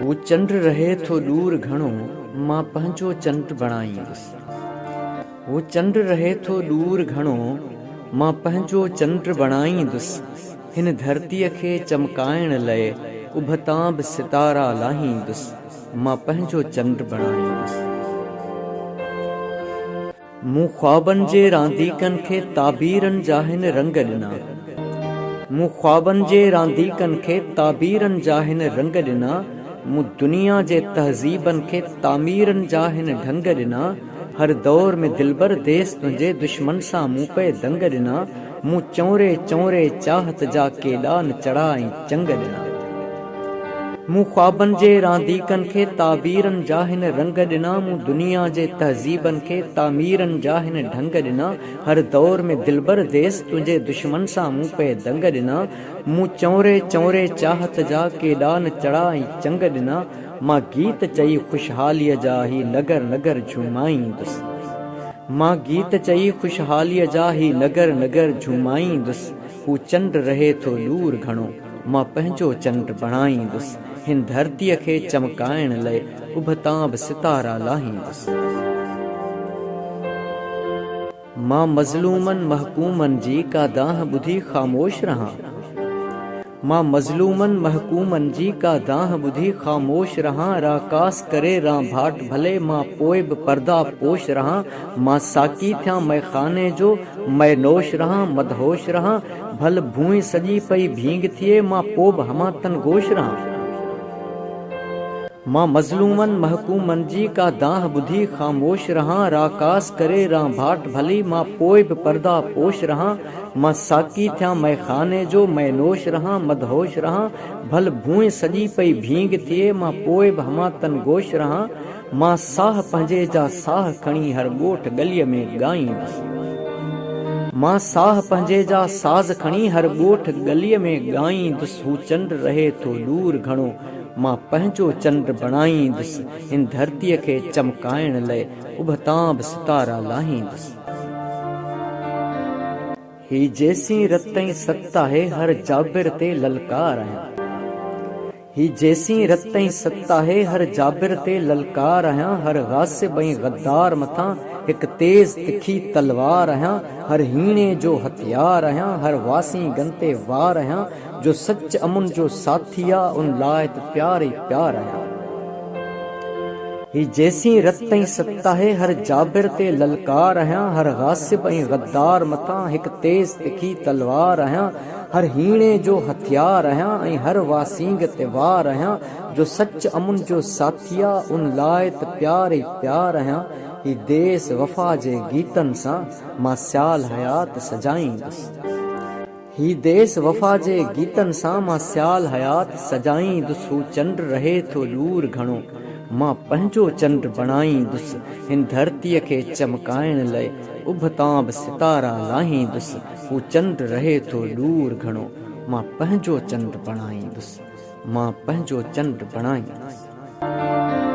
वो चंड रहे थो दूर घणो, मां पंहिंजो चंड बणाईंदुसि। वो चंड रहे थो दूर घणो, मां पंहिंजो चंड बणाईंदुसि। हिन धरतीअ खे चमकाइण लाइ उभतां बि सितारा लाहींदुसि। मां पंहिंजो चंड बणाईंदुसि। मूं ख्वाबनि जे रांदीकनि खे ताबीरनि जा हिन रंग ॾिना। मूं ख्वाबनि जे रांदीकनि खे ताबीरनि जा हिन रंग ॾिना। मूं दुनिया जे तहज़ीबनि खे तामीरनि जा हिन ढंग ॾिना। हर दौर में दिलबर देस तुंहिंजे दुश्मन सां मूं पे दंग ॾिना। मूं चौरे चौरे चाहत जा केॾा न चढ़ा ऐं चंग ॾिना। मूं ख्वाबनि जे रांदीकनि खे ताबीरनि जा हिन रंग ॾिना। मूं दुनिया जे तहज़ीबनि खे तामीरनि जा हिन ढंग ॾिना। हर दौर में दिलबर देस तुंहिंजे दुश्मन सां मूं पे दंग ॾिना। मूं चौरे चौरे चाहत जा केॾा न चढ़ा ऐं चंग ॾिना। मां गीत चई ख़ुशहालीअ जा ही नगर नगर झुमाईंदुसि। मां गीत चई ख़ुशहालीअ जा ही नगर नगर झुमाईंदुसि। हू चंड रहे थो दूर घणो, मां पंहिंजो चंड बणाईंदुसि। हिन धरतीअ खे चमकाइण लाइ उभतां बि सितारा लाहींदुसि। मां मज़लूमनि महकूमनि जी का दाह ॿुधी ख़ामोश रहां। मां मज़लूमनि महकूमनि जी का दाह ॿुधी ख़ामोश रहां। राकास करे रां भाट भले, मां पोइ बि पर्दा पोश रहां। मां साकी थियां मैखाने जो, मै नोश रहां मदहोश रहां। भल भूई सॼी पई भींग थिए, मां पोइ बि हमातन गोश रहां। मां मज़लूमनि महकूमनि जी का दाह ॿुधी ख़ामोश रहां। राकास करे रां भाट भली, मां पोइ बि पर्दा पोश रहां। मां साकी थियां मैखाने जो, मै नोश रहां मदहोश रहां। भल भूई सॼी पई भींग थिए, मां पोइ बि हमातन गोश रहां। मां साह पंहिंजे जा साह खणी हर ॻोठ गलीअ में ॻाईंदुसि। मां साह पंहिंजे जा साज़ खणी हर ॻोठ गलीअ में ॻाईंदुसि। हू चंड रहे थो दूर घणो, मां पंहिंजो चंड बणाईंदुसि। हिन धरतीअ खे चमकाइण लाइ उभतां बि सितारा लाहींदुसि। ही जेसीं रतई सत आहे, हर जाबिर ते ललकार आहियां। ही जेसीं रतई सत आहे, हर जाबिर ते ललकार आहियां। हर गासिब ऐं गद्दार मथां हिकु तेज़ तिखी तलवार आहियां। हर हीणे जो हथियार आहियां, हर वासी गन ते वार आहियां। जो सच अमुन जो साथी आ, उन लाइ त प्यार ई प्यार आहियां। ही जेसीं रतई सत आहे, हर जाबिर ते ललकार आहियां। हर गासिब ऐं गद्दार मथां हिकु तेज़ तिखी तलवार आहियां। हर हीणे जो हथियार आहियां ऐं हर वासींग ते वार आहियां। जो सच अमुन जो साथी आ, उन लाइ त प्यार ई प्यार आहियां। ही देस वफ़ा जे गीतनि सां मां स्याल हयात सजाईंदुसि। ही देस वफ़ा जे गीतनि सां मां स्याल हयात सजाईंदुसि। हू चंड रहे थो दूर घणो, मां पंहिंजो चंड बणाईंदुसि। हिन धरतीअ खे चमकाइण लाइ उभतां बि सितारा लाहींदुसि। हू चंड रहे थो दूर घणो, मां पंहिंजो चंड बणाईंदुसि। मां पंहिंजो चंड बणाईंदुसि।